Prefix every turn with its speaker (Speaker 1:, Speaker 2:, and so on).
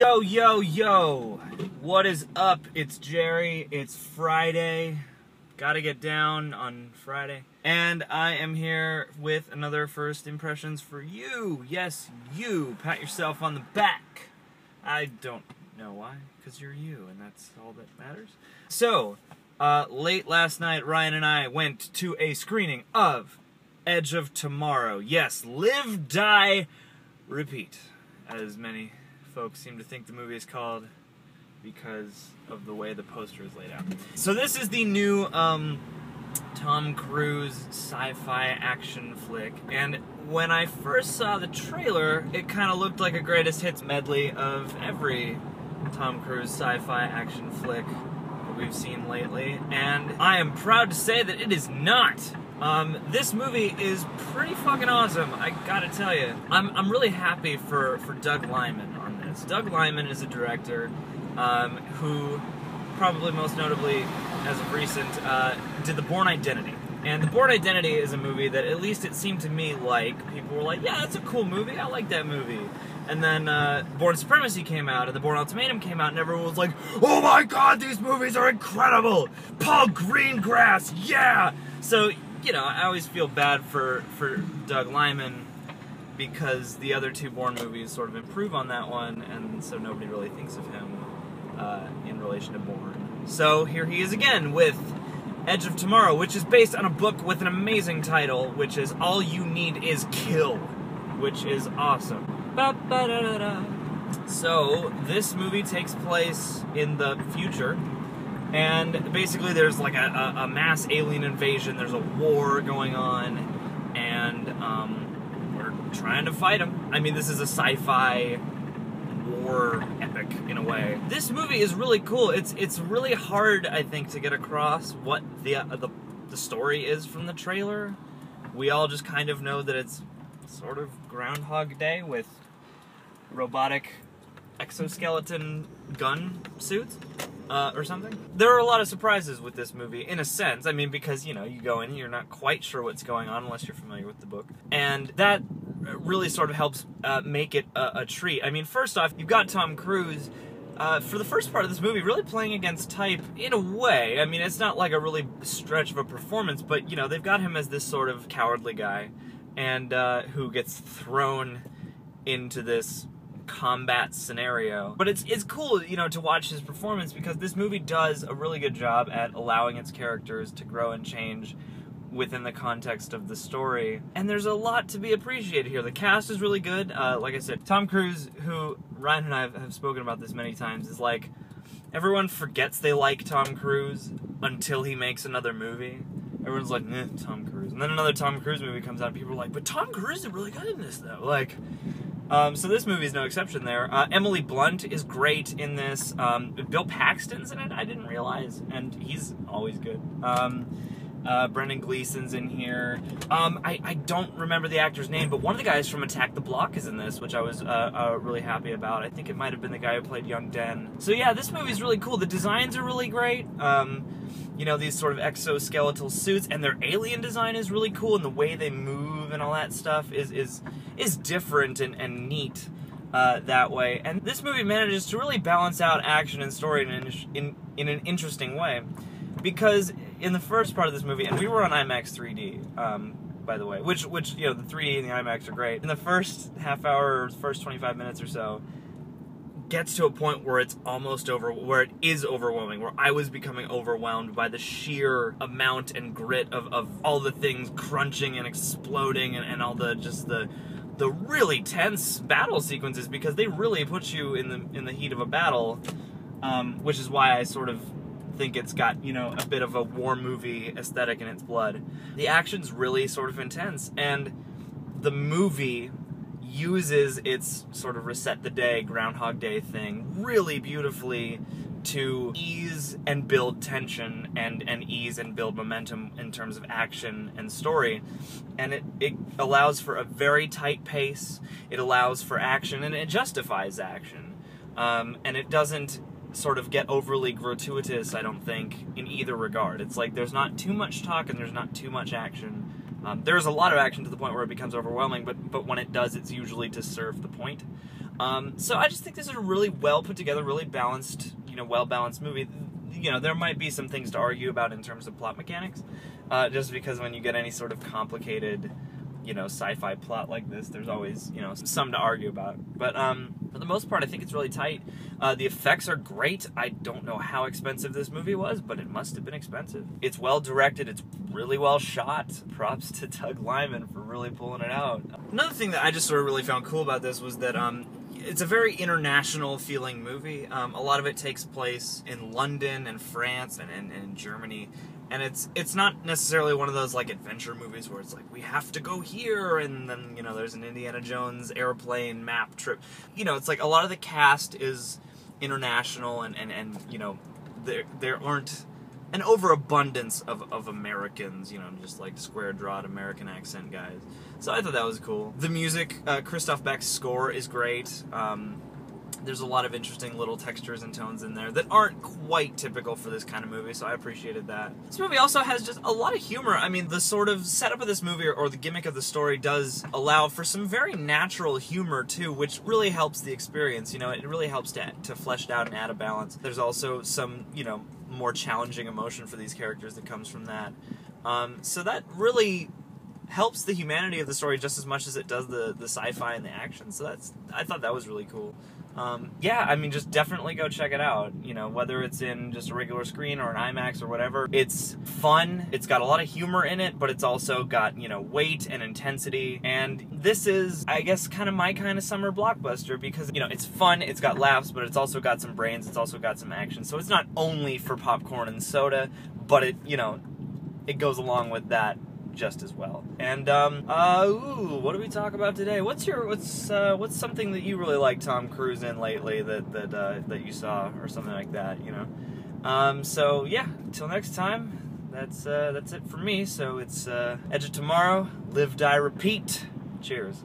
Speaker 1: Yo, yo, yo! What is up? It's Jerry. It's Friday. Gotta get down on Friday. And I am here with another First Impressions for you. Yes, you. Pat yourself on the back. I don't know why, because you're you, and that's all that matters. So, late last night, Ryan and I went to a screening of Edge of Tomorrow. Yes, live, die, repeat, as many folks seem to think the movie is called because of the way the poster is laid out. So this is the new Tom Cruise sci-fi action flick, and when I first saw the trailer, it kind of looked like a greatest hits medley of every Tom Cruise sci-fi action flick that we've seen lately, and I am proud to say that it is not. This movie is pretty fucking awesome, I gotta tell you. I'm really happy for Doug Liman on this. Doug Liman is a director who, probably most notably as of recent, did The Bourne Identity. And The Bourne Identity is a movie that, at least it seemed to me like, people were like, yeah, that's a cool movie, I like that movie. And then Bourne Supremacy came out, and The Bourne Ultimatum came out, and everyone was like, oh my god, these movies are incredible! Paul Greengrass, yeah! So, you know, I always feel bad for Doug Liman because the other two Bourne movies sort of improve on that one, and so nobody really thinks of him in relation to Bourne. So here he is again with Edge of Tomorrow, which is based on a book with an amazing title, which is All You Need Is Kill, which is awesome. Ba-ba-da-da-da. So this movie takes place in the future, and basically there's like a mass alien invasion, there's a war going on, and we're trying to fight them. I mean, this is a sci-fi war epic in a way. This movie is really cool. It's really hard, I think, to get across what the story is from the trailer. We all just kind of know that it's sort of Groundhog Day with robotic exoskeleton gun suits. Or something. There are a lot of surprises with this movie, in a sense. I mean, because, you know, you go in and you're not quite sure what's going on unless you're familiar with the book. And that really sort of helps make it a treat. I mean, first off, you've got Tom Cruise, for the first part of this movie, really playing against type in a way. I mean, it's not like a really stretch of a performance, but, you know, they've got him as this sort of cowardly guy, and who gets thrown into this combat scenario. But it's cool, you know, to watch his performance, because this movie does a really good job at allowing its characters to grow and change within the context of the story. And there's a lot to be appreciated here. The cast is really good. Like I said, Tom Cruise, who Ryan and I have spoken about this many times, is like, everyone forgets they like Tom Cruise until he makes another movie. Everyone's like, eh, Tom Cruise. And then another Tom Cruise movie comes out and people are like, but Tom Cruise is really good in this though. Like, so this movie is no exception there. Emily Blunt is great in this. Bill Paxton's in it, I didn't realize, and he's always good. Brendan Gleeson's in here. I don't remember the actor's name, but one of the guys from Attack the Block is in this, which I was really happy about. I think it might have been the guy who played Young Den. So yeah, this movie's really cool. The designs are really great. You know, these sort of exoskeletal suits, and their alien design is really cool, and the way they move and all that stuff is different and neat that way. And this movie manages to really balance out action and story in an interesting way, because in the first part of this movie, and we were on IMAX 3D, by the way, which you know, the 3D and the IMAX are great. In the first half hour, or first 25 minutes or so, gets to a point where it's almost where it is overwhelming, where I was becoming overwhelmed by the sheer amount and grit of all the things crunching and exploding, and all the really tense battle sequences, because they really put you in the heat of a battle, which is why I sort of think it's got, you know, a bit of a war movie aesthetic in its blood. The action's really sort of intense, and the movie uses its sort of reset the day, Groundhog Day thing really beautifully to ease and build tension and ease and build momentum in terms of action and story. And it allows for a very tight pace, it allows for action, and it justifies action. And it doesn't sort of get overly gratuitous, I don't think, in either regard. It's like there's not too much talk and there's not too much action. There's a lot of action to the point where it becomes overwhelming, but when it does, it's usually to serve the point. So I just think this is a really well put together, really balanced, well balanced movie. There might be some things to argue about in terms of plot mechanics, just because when you get any sort of complicated, sci-fi plot like this, there's always, some to argue about. But for the most part, I think it's really tight. The effects are great. I don't know how expensive this movie was, but it must have been expensive. It's well directed. It's really well shot. Props to Doug Liman for really pulling it out. Another thing that I just sort of really found cool about this was that it's a very international feeling movie. A lot of it takes place in London and France and Germany. And it's not necessarily one of those like adventure movies where it's like we have to go here and then there's an Indiana Jones airplane map trip. It's like a lot of the cast is international and there aren't an overabundance of Americans, just like square-jawed American accent guys. So I thought that was cool. The music, Christoph Beck's score is great. There's a lot of interesting little textures and tones in there that aren't quite typical for this kind of movie, so I appreciated that. This movie also has just a lot of humor. I mean, the sort of setup of this movie, or the gimmick of the story, does allow for some very natural humor, too, which really helps the experience. It really helps to flesh it out and add a balance. There's also some, more challenging emotion for these characters that comes from that. So that really helps the humanity of the story just as much as it does the sci-fi and the action. So I thought that was really cool. Yeah, I mean, just definitely go check it out. Whether it's in just a regular screen or an IMAX or whatever. It's fun. It's got a lot of humor in it, but it's also got, weight and intensity. And this is, I guess, kind of my kind of summer blockbuster because, it's fun, it's got laughs, but it's also got some brains, it's also got some action. So it's not only for popcorn and soda, but it goes along with that just as well. And what do we talk about today? What's something that you really like Tom Cruise in lately that you saw or something like that? So yeah, until next time, that's it for me. So it's Edge of Tomorrow, Live, Die, Repeat. Cheers.